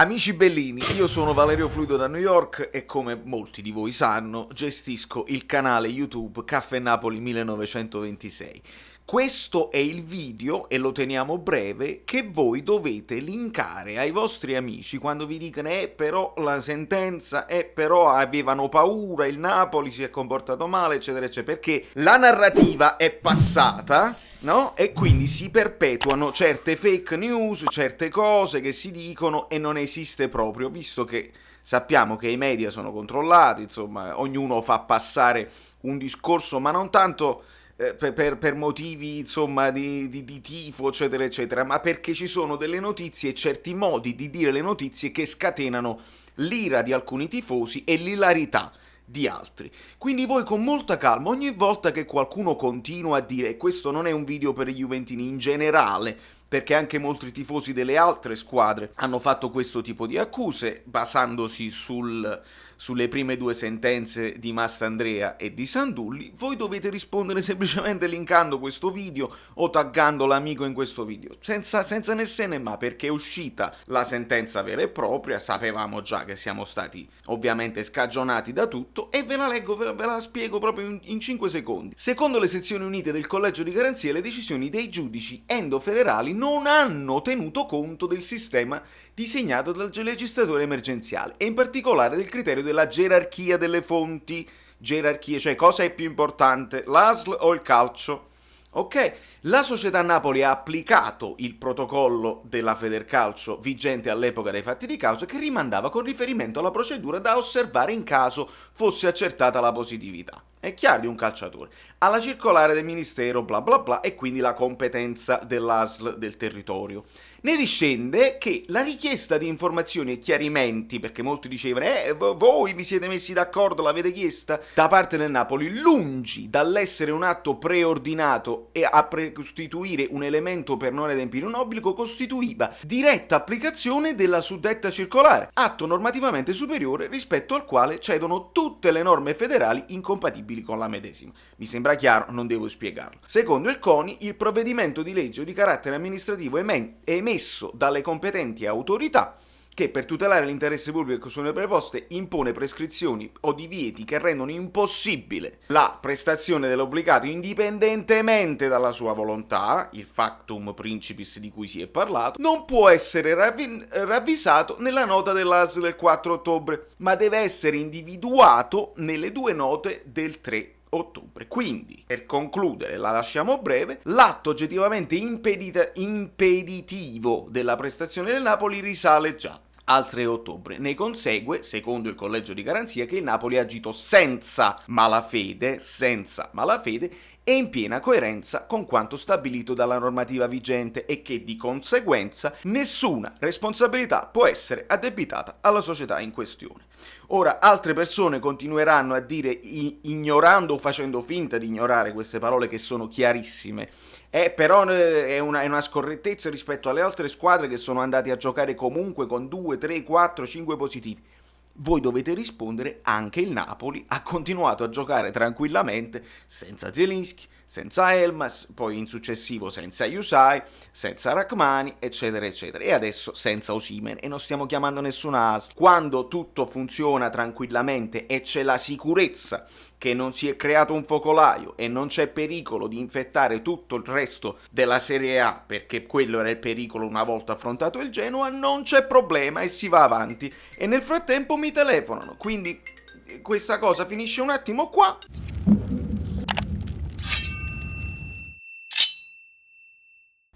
Amici bellini, io sono Valerio Fluido da New York e come molti di voi sanno gestisco il canale YouTube Caffè Napoli 1926. Questo è il video, e lo teniamo breve, che voi dovete linkare ai vostri amici quando vi dicono però la sentenza, però avevano paura, il Napoli si è comportato male, eccetera, eccetera, perché la narrativa è passata, no? E quindi si perpetuano certe fake news, certe cose che si dicono e non esiste proprio, visto che sappiamo che i media sono controllati, insomma, ognuno fa passare un discorso, ma non tanto per motivi, insomma, di tifo, eccetera, eccetera, ma perché ci sono delle notizie e certi modi di dire le notizie che scatenano l'ira di alcuni tifosi e l'ilarità di altri. Quindi voi con molta calma, ogni volta che qualcuno continua a dire, e questo non è un video per i juventini in generale, perché anche molti tifosi delle altre squadre hanno fatto questo tipo di accuse, basandosi sulle prime due sentenze di Mastandrea e di Sandulli, voi dovete rispondere semplicemente linkando questo video o taggando l'amico in questo video, senza né se né ma, perché è uscita la sentenza vera e propria, sapevamo già che siamo stati ovviamente scagionati da tutto, e ve la leggo, ve la spiego proprio in 5 secondi. Secondo le sezioni unite del collegio di garanzia, le decisioni dei giudici endofederali non hanno tenuto conto del sistema disegnato dal legislatore emergenziale e in particolare del criterio della gerarchia delle fonti. Gerarchia, cioè cosa è più importante, l'ASL o il calcio? Ok, la società Napoli ha applicato il protocollo della Federcalcio vigente all'epoca dei fatti di causa, che rimandava con riferimento alla procedura da osservare in caso fosse accertata la positività. È chiaro, di un calciatore, alla circolare del ministero bla bla bla, e quindi la competenza dell'ASL del territorio. Ne discende che la richiesta di informazioni e chiarimenti, perché molti dicevano voi vi siete messi d'accordo, l'avete chiesta, da parte del Napoli, lungi dall'essere un atto preordinato e a costituire un elemento per non adempiere un obbligo, costituiva diretta applicazione della suddetta circolare, atto normativamente superiore rispetto al quale cedono tutte le norme federali incompatibili con la medesima. Mi sembra chiaro, non devo spiegarlo. Secondo il CONI, il provvedimento di legge o di carattere amministrativo emesso dalle competenti autorità che per tutelare l'interesse pubblico e sulle preposte impone prescrizioni o divieti che rendono impossibile la prestazione dell'obbligato indipendentemente dalla sua volontà, il factum principis di cui si è parlato, non può essere ravvisato nella nota dell'AS del 4 ottobre, ma deve essere individuato nelle due note del 3 ottobre. Quindi, per concludere, la lasciamo breve, l'atto oggettivamente impeditivo della prestazione del Napoli risale già al 3 ottobre. Ne consegue, secondo il collegio di garanzia, che il Napoli ha agito senza malafede e in piena coerenza con quanto stabilito dalla normativa vigente, e che di conseguenza nessuna responsabilità può essere addebitata alla società in questione. Ora, altre persone continueranno a dire, ignorando o facendo finta di ignorare queste parole che sono chiarissime, però è una scorrettezza rispetto alle altre squadre che sono andati a giocare comunque con 2, 3, 4, 5 positivi. Voi dovete rispondere, anche il Napoli ha continuato a giocare tranquillamente senza Zielinski, senza Elmas, poi in successivo senza Yusai, senza Rachmani, eccetera eccetera, e adesso senza Osimhen, e non stiamo chiamando nessuna AS. Quando tutto funziona tranquillamente e c'è la sicurezza che non si è creato un focolaio e non c'è pericolo di infettare tutto il resto della Serie A, perché quello era il pericolo una volta affrontato il Genoa, non c'è problema e si va avanti. E nel frattempo mi telefonano, quindi questa cosa finisce un attimo qua.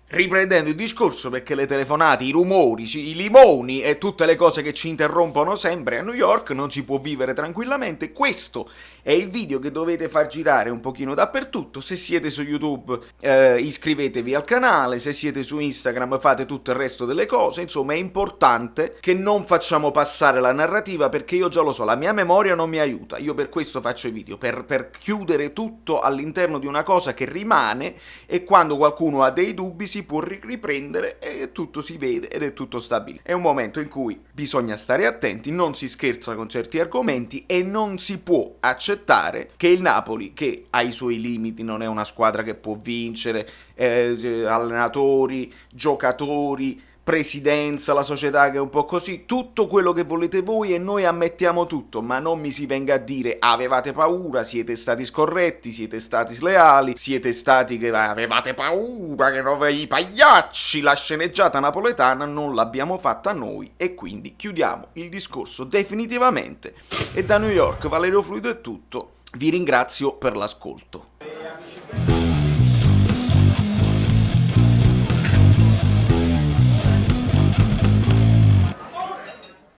Riprendendo il discorso, perché le telefonate, i rumori, i limoni e tutte le cose che ci interrompono sempre a New York, non si può vivere tranquillamente. Questo è il video che dovete far girare un pochino dappertutto. Se siete su YouTube iscrivetevi al canale, se siete su Instagram fate tutto il resto delle cose. Insomma, è importante che non facciamo passare la narrativa, perché io già lo so, la mia memoria non mi aiuta. Io per questo faccio i video, per chiudere tutto all'interno di una cosa che rimane, e quando qualcuno ha dei dubbi si può riprendere e tutto si vede ed è tutto stabile. È un momento in cui bisogna stare attenti, non si scherza con certi argomenti e non si può accettare che il Napoli, che ha i suoi limiti, non è una squadra che può vincere, allenatori, giocatori, presidenza, la società che è un po' così, tutto quello che volete voi e noi ammettiamo tutto, ma non mi si venga a dire avevate paura, siete stati scorretti, siete stati sleali, siete stati che avevate paura, che non i pagliacci, la sceneggiata napoletana non l'abbiamo fatta noi e quindi chiudiamo il discorso definitivamente. E da New York Valerio Fluido è tutto, vi ringrazio per l'ascolto.